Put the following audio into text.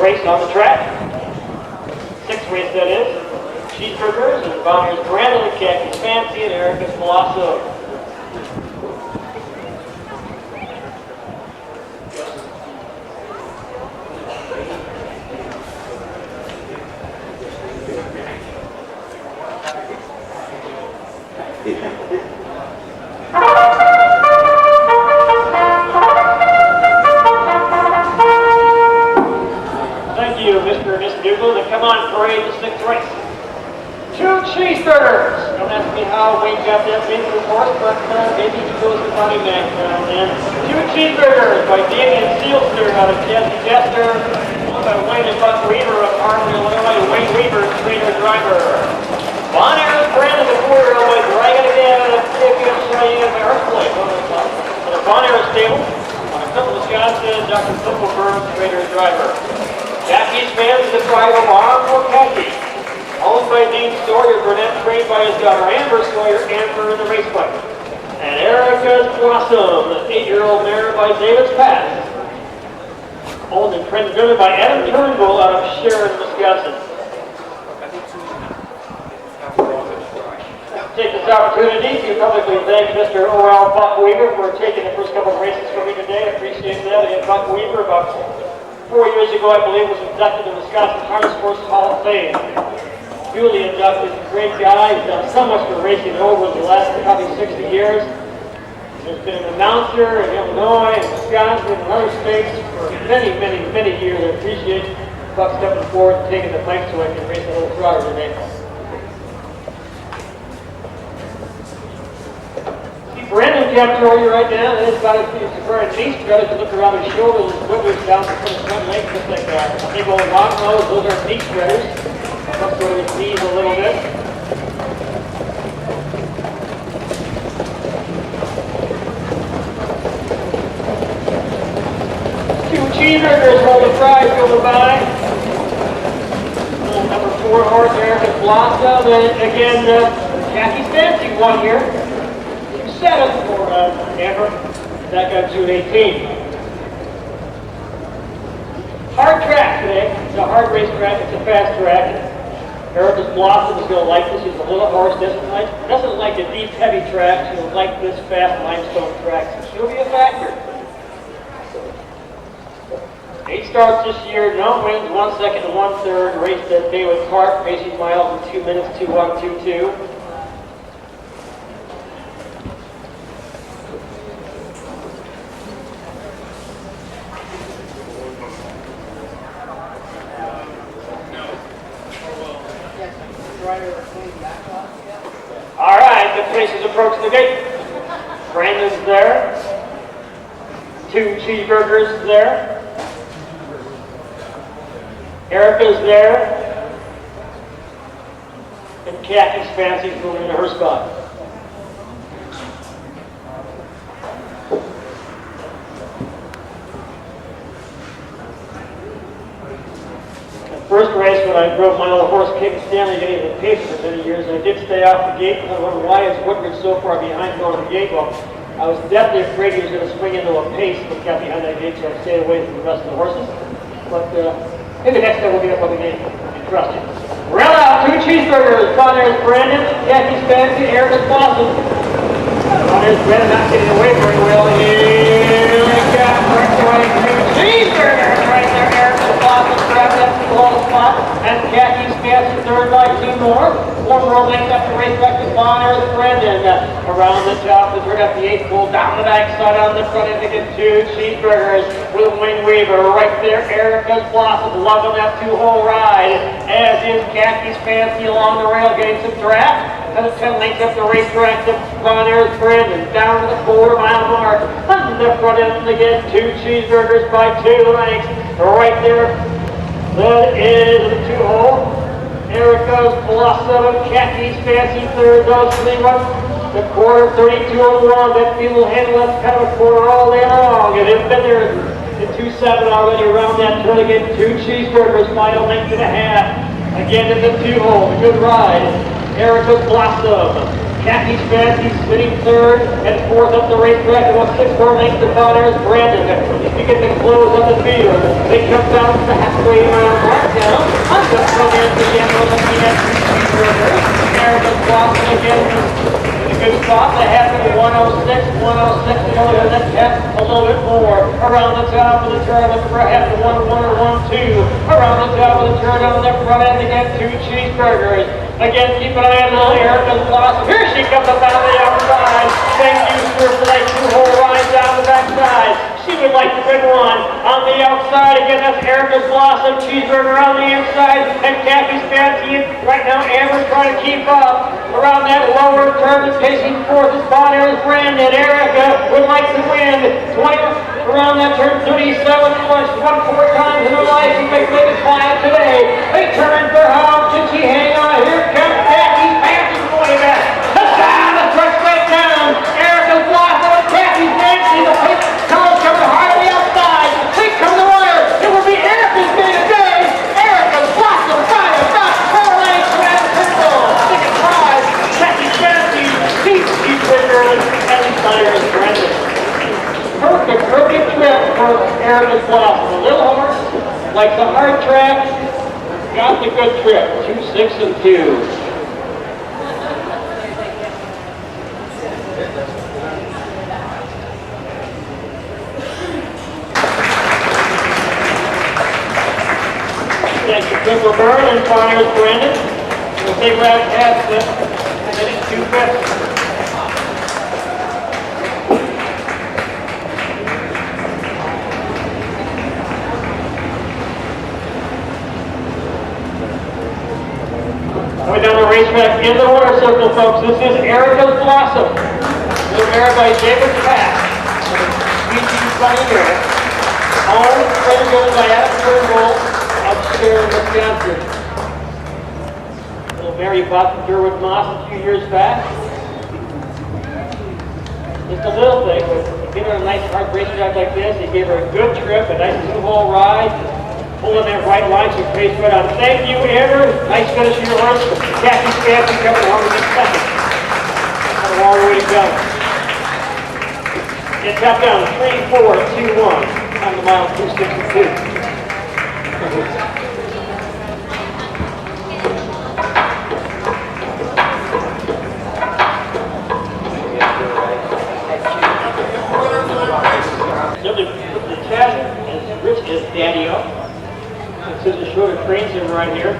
race on the track. Sixth race, that is. Cheeseburgers and Bonner's Brandon and Khakis Fancy and Erica's Blossom. Thank you, Mr. and Miss Dougal, to come on parade the sixth race. Two Cheeseburgers. Don't ask me how Wayne got that win for the horse, but maybe he goes to Bonnie Mac now. And Two Cheeseburgers by Damian Sealster out of Jesse Jester, owned by Wayne and Buck Weaver of Harmony, Illinois. Wayne Weaver, trainer driver. Bonner's Brandon, the quarter, by Dragon again, and Ticket Cheyenne by Earthquake. The Bonner's stable, on a couple of Wisconsin, Dr. Football Burns, trainer driver. Khakis Fancy, the driver, Marco Khaki. Owned by Dean Sawyer, Burnett, trained by his daughter Amber Sawyer, Amber in the race bike. And Erica's Blossom, the 8-year-old mare by Davis Pass. Owned and trained driven by Adam Turnbull out of Sharon, Wisconsin. Take this opportunity to publicly thank Mr. O.L. Buck Weaver for taking the first couple of races for me today. I appreciate that. Again, Buck Weaver, about 4 years ago, I believe, was inducted to the Wisconsin Harness Horse Hall of Fame. Duly inducted, great guy. He's done so much for racing over the last probably 60 years. He's been an announcer in Illinois and Wisconsin and other states for many, many, many years. I appreciate Buck stepping forward and taking the mic so I can race a little trotter today. See, Brandon can't tell you right now, that is about as for a knee strut. If you look around his shoulders, his withers down to the front leg, just like a big old long nose. Those are knee spreaders. Up to his knees a little bit. Two Cheeseburgers hold the prize going by. Number 4 horse, Erica's Blossom. And again, Khakis Fancy won here. 7 for Amber. That got June 18. Hard track today. It's a hard race track. It's a fast track. Erica's Blossom is going to like this. She's a little horse, doesn't like the deep, heavy track. She'll like this fast limestone track. So she'll be a factor. 8 starts this year, no wins, 1 second and 1/3. Raced at David Clark, racing miles in 2 minutes, 2:1:22. All right, the pace is approaching the gate. Brandon's there. Two Cheeseburgers there. Erica's there. And Khakis Fancy's moving into her spot. First race when I drove my old horse, King Stanley, getting the pace for many years, and I did stay off the gate. I wondered why is Woodbridge so far behind going to the gate. Well, I was definitely afraid he was going to swing into a pace when he got behind that gate, so I stayed away from the rest of the horses. But maybe next time we'll get up on the gate. I trust you. Rail out, two Cheeseburgers. Bonner's Brandon, Khakis Fancy, Erica's Blossom. Bonner's Brandon not getting away very well. Here we got breakaway two Cheeseburgers right there. Erica's Blossom grabbed that ball spot, and Khakis Fancy third by 2 more. 1 more length up the racetrack to Bonner's Brandon. Around the top is right up the 8th pole, down the backside on the front end to get two Cheeseburgers with Wayne Weaver right there. Erica's Blossom loving that 2-hole ride, as is Khakis Fancy along the rail getting some draft. And 10 lengths up the racetrack to Bonner's Brandon, down to the quarter-mile mark. On the front end again, two Cheeseburgers by 2 lengths. Right there, that is the 2-hole. Erica's Blossom, Khakis Fancy third, those 3 runs. The quarter 32:01, that field will handle that kind of a quarter all day long. And they've been there in 2-7 already around that turn again. Two Cheeseburgers by 1.5 lengths. Again in the 2-hole, a good ride. Erica's Blossom, Khakis Fancy spinning third and 4th up the racetrack, about 6 more lengths to Bonner's Brandon. He's beginning to close on the field. They come down to the half halfway around Marktown. I'm going to come in again, we're looking at Cheeseburger. America's Blossom again in a good spot. The half of 106, 106 to go to the test a little bit more. Around the top of the turn, looking for a half of 1-1 or 1-2. Around the top of the turn on the front end again, 2 Cheeseburgers. Again, keep an eye on little Erica's Blossom. Here she comes up out of the outside. Thank you, sir, for that 2-hole ride down the backside. She would like the big one. On the outside, again, that's Erica's Blossom. Cheeseburger on the inside. And Kathy's Fancy. Right now, Amber's trying to keep up. Around that lower turn, pacing fourth is Bonner's Brandon. Erica would like to win. 20 around that turn, 37 once, 1 4 times in her life. She may make it quiet today. They turn for how should she hang on? Here comes Kathy's Fancy going back. Down the truck straight down. Erica's Blossom and Kathy's Fancy. The pace colors coming hard on the outside. They come the wire. It will be Erica's day today. Erica's Blossom trying to stop 4 lengths from that pistol. Second prize. Kathy's Fancy. Cheeseburger and Bonner's Brandon. Perfect trip for Erica's Blossom. A little horse, like the hard track, got the good trip. 2, 6, and 2. Thank you, Triple Burn and Bonner's Brandon. We'll take right past the minute 2 5. Going down the racetrack in the water circle, folks. This is Erica's Blossom. This is mare by David Pack. Species Bunny Mare. All trained by Adam Turnbull of Sharon, Wisconsin. Little Mary bought from Derwood Moss a few years back. Just a little thing, but you give her a nice hard racetrack like this, you gave her a good trip, a nice 2-hole ride. Pulling that right line, she pays right on. Thank you, Amber. Nice finish of your horse. Kathy's Fancy coming home in second. Got a long way to go. Get top down, 3, 4, 2, 1. On the mile, 2, 6, and 2. The chassis is rich as daddy up. This is a shorter train sim right here.